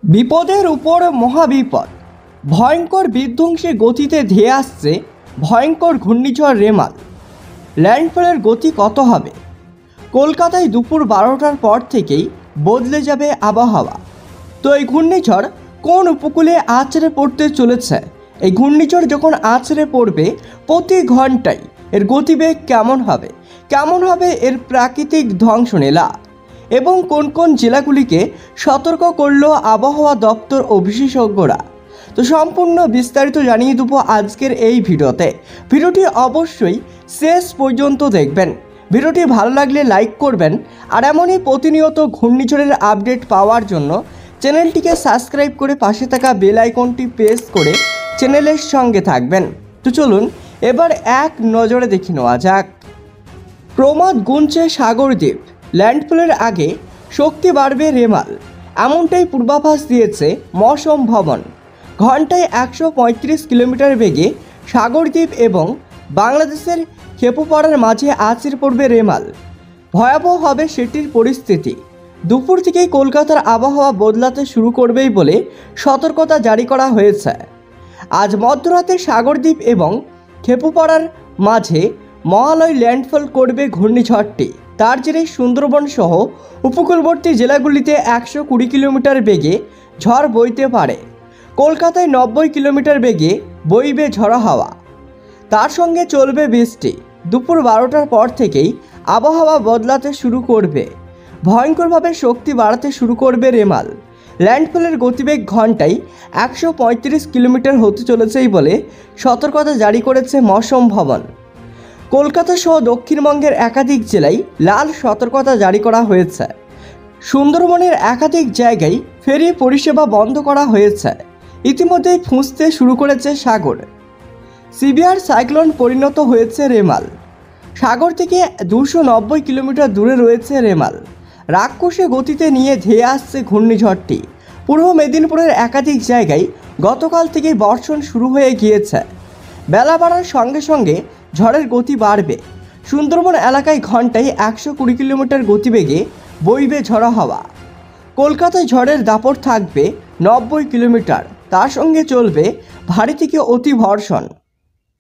বিপদের উপর মহাবিপদ। ভয়ঙ্কর বিধ্বংসী গতিতে ধেয়ে আসছে ভয়ঙ্কর ঘূর্ণিঝড় রেমাল। ল্যান্ডফলের গতি কত হবে? কলকাতায় দুপুর 12টার পর থেকেই বদলে যাবে আবহাওয়া। তো এই ঘূর্ণিঝড় কোন উপকূলে আছড়ে পড়তে চলেছে? এই ঘূর্ণিঝড় যখন আছড়ে পড়বে প্রতি ঘন্টায় এর গতিবেগ কেমন হবে, এর প্রাকৃতিক ধ্বংসলীলা এবং কোন কোন জেলাগুলিকে সতর্ক করল আবহাওয়া দপ্তর ও বিশেষজ্ঞরা। তো সম্পূর্ণ বিস্তারিত জানিয়ে দেবো আজকের এই ভিডিওতে। ভিডিওটি অবশ্যই শেষ পর্যন্ত দেখবেন। ভিডিওটি ভালো লাগলে লাইক করবেন, আর এমনই প্রতিনিয়ত ঘূর্ণিঝড়ের আপডেট পাওয়ার জন্য চ্যানেলটিকে সাবস্ক্রাইব করে পাশে থাকা বেল আইকনটি প্রেস করে চ্যানেলের সঙ্গে থাকবেন। তো চলুন এবার এক নজরে দেখে নেওয়া যাক। প্রমাদ গুনছে সাগরদ্বীপ, ল্যান্ডফলের আগে শক্তি বাড়বে রেমাল, এমনটাই পূর্বাভাস দিয়েছে মৌসুম ভবন। ঘন্টায় 135 কিলোমিটার বেগে সাগরদ্বীপ এবং বাংলাদেশের খেপুপাড়ার মাঝে আছড়ে পড়বে রেমাল। ভয়াবহ হবে সেটির পরিস্থিতি। দুপুর থেকেই কলকাতার আবহাওয়া বদলাতে শুরু করবেই বলে সতর্কতা জারি করা হয়েছে। আজ মধ্যরাতে সাগরদ্বীপ এবং খেপুপাড়ার মাঝে মহালয় ল্যান্ডফল করবে ঘূর্ণিঝড়টি। তার জেরে সুন্দরবন সহ উপকূলবর্তী জেলাগুলিতে 120 কিলোমিটার বেগে ঝড় বইতে পারে। কলকাতায় 90 কিলোমিটার বেগে বইবে ঝড়ো হাওয়া, তার সঙ্গে চলবে বৃষ্টি। দুপুর 12টার পর থেকেই আবহাওয়া বদলাতে শুরু করবে, ভয়ঙ্করভাবে শক্তি বাড়াতে শুরু করবে রেমাল। ল্যান্ডফলের গতিবেগ ঘন্টায় 135 কিলোমিটার হতে চলেছেই বলে সতর্কতা জারি করেছে মৌসুম ভবন। কলকাতা সহ দক্ষিণবঙ্গের একাধিক জেলায় লাল সতর্কতা জারি করা হয়েছে। সুন্দরবনের একাধিক জায়গায় ফেরি পরিষেবা বন্ধ করা হয়েছে। ইতিমধ্যেই ফুঁসতে শুরু করেছে সাগর। সিভিয়ার সাইক্লোন পরিণত হয়েছে রেমাল। সাগর থেকে 290 কিলোমিটার দূরে রয়েছে রেমাল। রাক্ষসে গতিতে নিয়ে ধেয়ে আসছে ঘূর্ণিঝড়টি। পূর্ব মেদিনীপুরের একাধিক জায়গায় গতকাল থেকেই বর্ষণ শুরু হয়ে গিয়েছে। বেলা বাড়ার সঙ্গে সঙ্গে ঝড়ের গতি বাড়বে। সুন্দরবন এলাকায় ঘন্টায় 120 কিলোমিটার গতিবেগে বইবে ঝড়ো হাওয়া। কলকাতায় ঝড়ের দাপট থাকবে 90 কিলোমিটার, তার সঙ্গে চলবে ভারী থেকে অতি বর্ষণ।